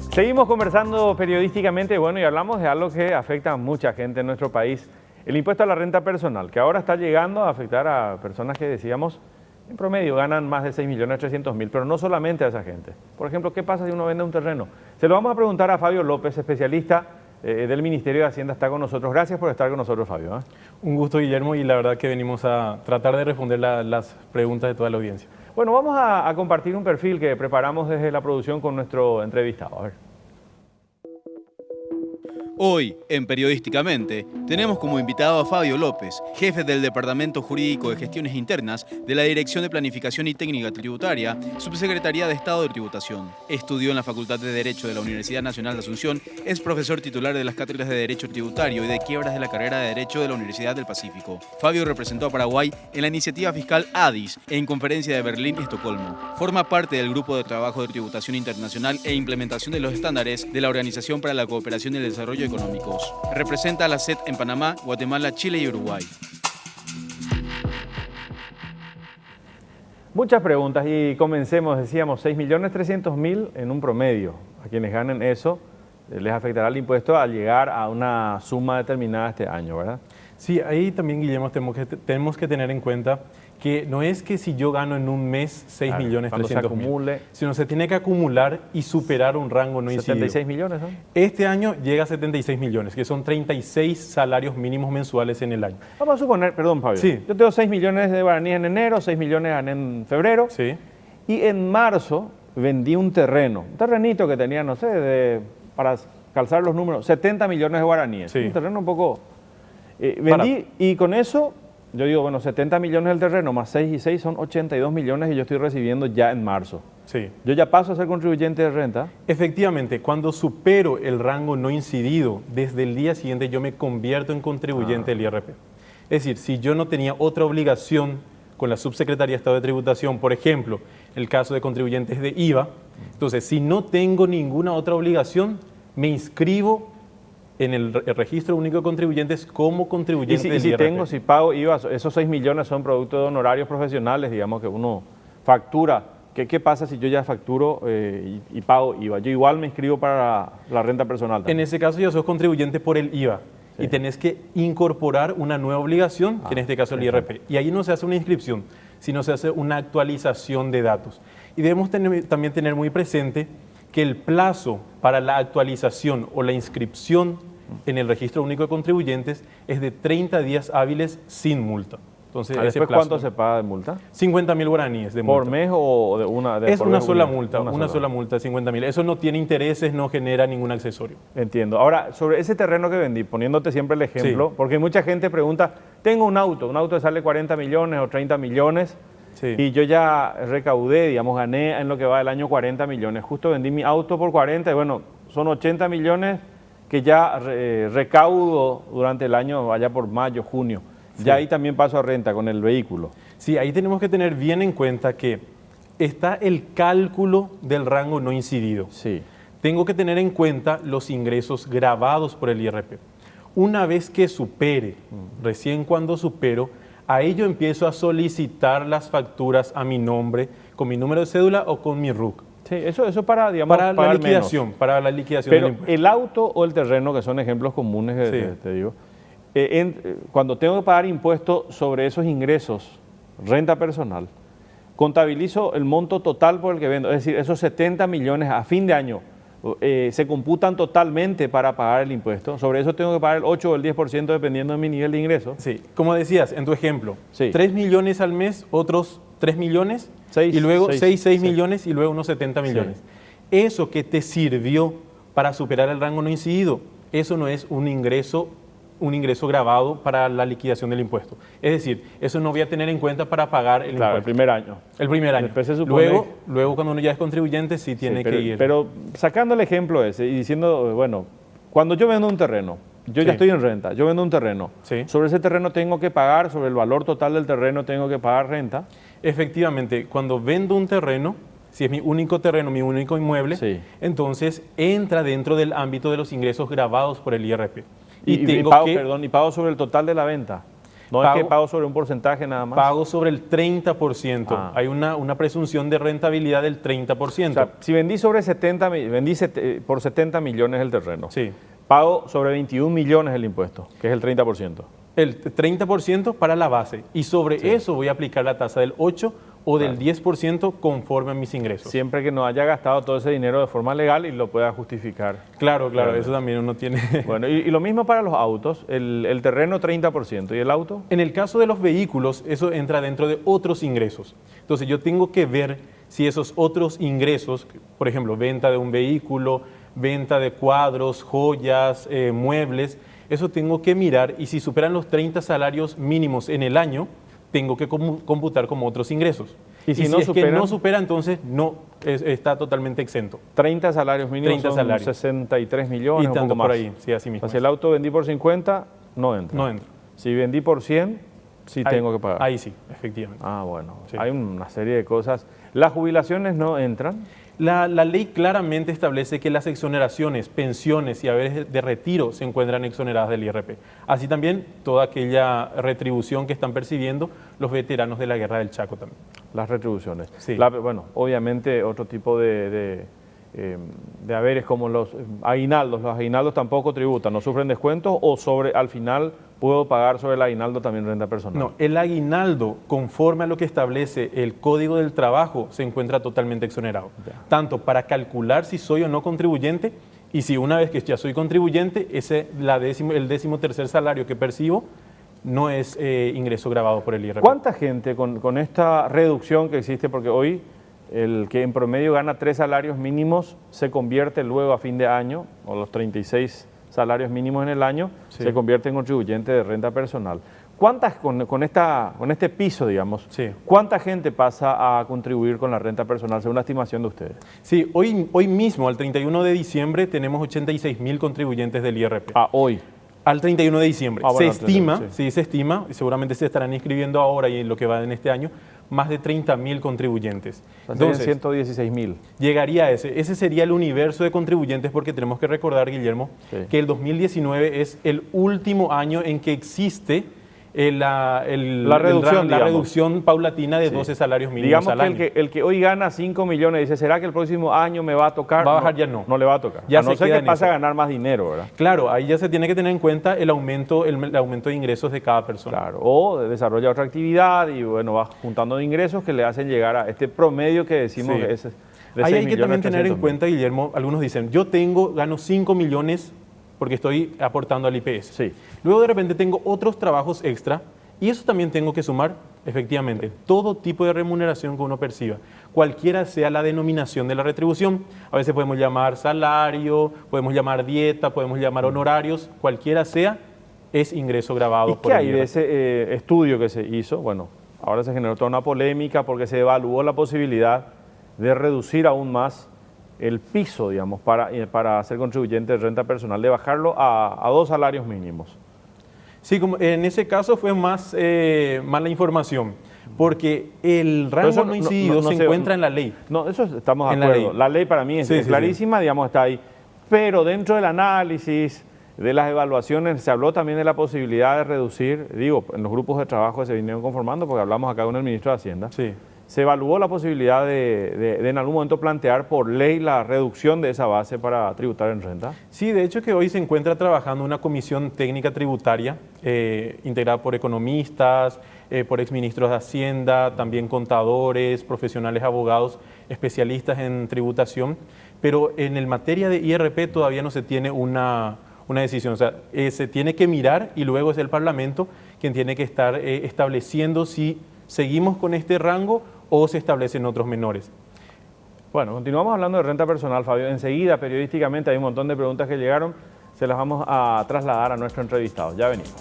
Seguimos conversando periodísticamente, bueno, y hablamos de algo que afecta a mucha gente en nuestro país, el impuesto a la renta personal, que ahora está llegando a afectar a personas que, decíamos, en promedio ganan más de 6.300.000, pero no solamente a esa gente. Por ejemplo, ¿qué pasa si uno vende un terreno? Se lo vamos a preguntar a Fabio López, especialista del Ministerio de Hacienda, está con nosotros. Gracias por estar con nosotros, Fabio. Un gusto, Guillermo, y la verdad que venimos a tratar de responder las preguntas de toda la audiencia. Bueno, vamos a compartir un perfil que preparamos desde la producción con nuestro entrevistado. A ver. Hoy, en Periodísticamente, tenemos como invitado a Fabio López, jefe del Departamento Jurídico de Gestiones Internas de la Dirección de Planificación y Técnica Tributaria, Subsecretaría de Estado de Tributación. Estudió en la Facultad de Derecho de la Universidad Nacional de Asunción, es profesor titular de las cátedras de Derecho Tributario y de Quiebras de la carrera de Derecho de la Universidad del Pacífico. Fabio representó a Paraguay en la iniciativa fiscal ADIS en Conferencia de Berlín y Estocolmo. Forma parte del Grupo de Trabajo de Tributación Internacional e Implementación de los Estándares de la Organización para la Cooperación y el Desarrollo Económicos. Representa a la SET en Panamá, Guatemala, Chile y Uruguay. Muchas preguntas y comencemos, decíamos, 6.300.000 en un promedio. A quienes ganen eso les afectará el impuesto al llegar a una suma determinada este año, ¿verdad? Sí, ahí también, Guillermo, tenemos que tener en cuenta que no es que si yo gano en un mes 6.300.000, sino se tiene que acumular y superar un rango no incidido. 76 millones, ¿no? Este año llega a 76 millones, que son 36 salarios mínimos mensuales en el año. Vamos a suponer, perdón, Fabio, sí. Yo tengo 6 millones de guaraníes en enero, 6 millones gané en febrero, sí. Y en marzo vendí un terrenito que tenía, no sé, para calzar los números, 70 millones de guaraníes. Sí. Un terreno un poco... vendí y con eso... Yo digo, bueno, 70 millones del terreno más 6 y 6 son 82 millones que yo estoy recibiendo ya en marzo. Sí. ¿Yo ya paso a ser contribuyente de renta? Efectivamente, cuando supero el rango no incidido, desde el día siguiente yo me convierto en contribuyente del IRP. Es decir, si yo no tenía otra obligación con la Subsecretaría de Estado de Tributación, por ejemplo, el caso de contribuyentes de IVA, entonces si no tengo ninguna otra obligación, me inscribo en el registro único de contribuyentes como contribuyente del IRP. Si pago IVA, esos 6 millones son producto de honorarios profesionales, digamos que uno factura. ¿Qué pasa si yo ya facturo y pago IVA? Yo igual me inscribo para la renta personal también. En ese caso ya sos contribuyente por el IVA. Sí. Y tenés que incorporar una nueva obligación, que en este caso el IRP. Y ahí no se hace una inscripción, sino se hace una actualización de datos. Y debemos también tener muy presente que el plazo para la actualización o la inscripción en el registro único de contribuyentes es de 30 días hábiles sin multa. Entonces, ¿después cuánto se paga de multa? 50.000 guaraníes de multa. ¿Por mes o de una? Es una sola multa, una sola multa de 50.000. Eso no tiene intereses, no genera ningún accesorio. Entiendo. Ahora, sobre ese terreno que vendí, poniéndote siempre el ejemplo, sí. Porque mucha gente pregunta, tengo un auto que sale 40 millones o 30 millones, sí. Y yo ya recaudé, digamos, gané en lo que va del año 40 millones. Justo vendí mi auto por 40 y bueno, son 80 millones que ya recaudo durante el año, allá por mayo, junio. Sí. Ya ahí también paso a renta con el vehículo. Sí, ahí tenemos que tener bien en cuenta que está el cálculo del rango no incidido. Sí. Tengo que tener en cuenta los ingresos grabados por el IRP. Una vez que supere, recién cuando supero, a ello empiezo a solicitar las facturas a mi nombre, con mi número de cédula o con mi RUC. Sí, eso para, digamos, para la liquidación, menos. Para la liquidación Pero del impuesto. El auto o el terreno, que son ejemplos comunes que sí. Te digo, cuando tengo que pagar impuestos sobre esos ingresos, renta personal, contabilizo el monto total por el que vendo, es decir, esos 70 millones a fin de año se computan totalmente para pagar el impuesto. Sobre eso tengo que pagar el 8 o el 10% dependiendo de mi nivel de ingreso. Sí, como decías en tu ejemplo, sí. 3 millones al mes, otros 3 millones, 6, y luego 6 millones y luego unos 70 millones. Sí. Eso que te sirvió para superar el rango no incidido, eso no es un ingreso grabado para la liquidación del impuesto. Es decir, eso no voy a tener en cuenta para pagar el impuesto. El primer año. El primer año. Después se supone... luego cuando uno ya es contribuyente sí tiene que ir. Pero sacando el ejemplo ese y diciendo, bueno, cuando yo vendo un terreno, yo ya estoy en renta, yo vendo un terreno, sobre ese terreno tengo que pagar, sobre el valor total del terreno tengo que pagar renta. Efectivamente, cuando vendo un terreno, si es mi único terreno, mi único inmueble, entonces entra dentro del ámbito de los ingresos grabados por el IRP. Y pago sobre el total de la venta. No es que pago sobre un porcentaje nada más. Pago sobre el 30%. Hay una presunción de rentabilidad del 30%. O sea, si vendí sobre 70, por 70 millones el terreno, sí, pago sobre 21 millones el impuesto, que es el 30%. El 30% para la base. Y sobre eso voy a aplicar la tasa del 8 o del 10% conforme a mis ingresos. Siempre que no haya gastado todo ese dinero de forma legal y lo pueda justificar. Claro, eso también uno tiene. Bueno, y lo mismo para los autos, el terreno 30%, ¿y el auto? En el caso de los vehículos, eso entra dentro de otros ingresos. Entonces yo tengo que ver si esos otros ingresos, por ejemplo, venta de un vehículo, venta de cuadros, joyas, muebles, eso tengo que mirar, y si superan los 30 salarios mínimos en el año, tengo que computar como otros ingresos. Y si no supera, entonces no está totalmente exento. 30 salarios mínimos 30 salarios. 63 millones, y tanto un poco más. Por ahí, sí, así mismo. Si el auto vendí por 50, no entra. No entra. Si vendí por 100, sí tengo que pagar. Ahí sí, efectivamente. Bueno, sí. Hay una serie de cosas. ¿Las jubilaciones no entran? La ley claramente establece que las exoneraciones, pensiones y haberes de retiro se encuentran exoneradas del IRP. Así también toda aquella retribución que están percibiendo los veteranos de la Guerra del Chaco también. Las retribuciones. Sí. Bueno, obviamente otro tipo de haberes como los aguinaldos. Los aguinaldos tampoco tributan, no sufren descuentos, o al final puedo pagar sobre el aguinaldo también renta personal. No, el aguinaldo, conforme a lo que establece el Código del Trabajo, se encuentra totalmente exonerado. Tanto para calcular si soy o no contribuyente, y si una vez que ya soy contribuyente, el 13º salario que percibo no es ingreso gravado por el IRP. ¿Cuánta gente con esta reducción que existe? Porque hoy el que en promedio gana 3 salarios mínimos se convierte luego a fin de año, o los 36 salarios mínimos en el año, sí, se convierte en contribuyente de renta personal. ¿Cuántas, con este piso, digamos, sí, cuánta gente pasa a contribuir con la renta personal, según la estimación de ustedes? Sí, hoy mismo, al 31 de diciembre, tenemos 86.000 contribuyentes del IRP. Hoy. Al 31 de diciembre. Bueno, se estima, y seguramente se estarán inscribiendo ahora y en lo que va en este año, más de 30.000 contribuyentes. Entonces, 116.000. Llegaría a ese sería el universo de contribuyentes, porque tenemos que recordar, Guillermo, sí, que el 2019 es el último año en que existe la reducción paulatina de 12 salarios mínimos al año. Digamos que el que hoy gana 5 millones dice, ¿será que el próximo año me va a tocar? Va a bajar, ya no. No le va a tocar. Ya a no ser que pase a ganar más dinero, ¿verdad? Claro, ahí ya se tiene que tener en cuenta el aumento de ingresos de cada persona. Claro, o desarrolla otra actividad y bueno, va juntando ingresos que le hacen llegar a este promedio que decimos, sí, que es de ahí hay que también tener en cuenta, Guillermo, algunos dicen, yo gano 5 millones porque estoy aportando al IPS. Sí. Luego de repente tengo otros trabajos extra, y eso también tengo que sumar, efectivamente, todo tipo de remuneración que uno perciba, cualquiera sea la denominación de la retribución. A veces podemos llamar salario, podemos llamar dieta, podemos llamar honorarios, cualquiera sea, es ingreso gravado. ¿Y qué hay de ese estudio que se hizo? Bueno, ahora se generó toda una polémica porque se evaluó la posibilidad de reducir aún más el piso, digamos, para ser contribuyente de renta personal, de bajarlo a 2 salarios mínimos. Sí, como en ese caso fue más mala información, porque el rango no incidido se encuentra en la ley. No, eso estamos de acuerdo. La ley para mí es clarísima, digamos, está ahí. Pero dentro del análisis, de las evaluaciones, se habló también de la posibilidad de reducir, digo, en los grupos de trabajo que se vinieron conformando, porque hablamos acá con el ministro de Hacienda, sí, se evaluó la posibilidad de en algún momento plantear por ley la reducción de esa base para tributar en renta. Sí, de hecho que hoy se encuentra trabajando una comisión técnica tributaria integrada por economistas, por exministros de Hacienda, también contadores, profesionales abogados, especialistas en tributación, pero en el materia de IRP todavía no se tiene una decisión. O sea, se tiene que mirar y luego es el Parlamento quien tiene que estar estableciendo si seguimos con este rango o se establecen otros menores. Bueno, continuamos hablando de renta personal, Fabio. Enseguida, periodísticamente, hay un montón de preguntas que llegaron. Se las vamos a trasladar a nuestro entrevistado. Ya venimos.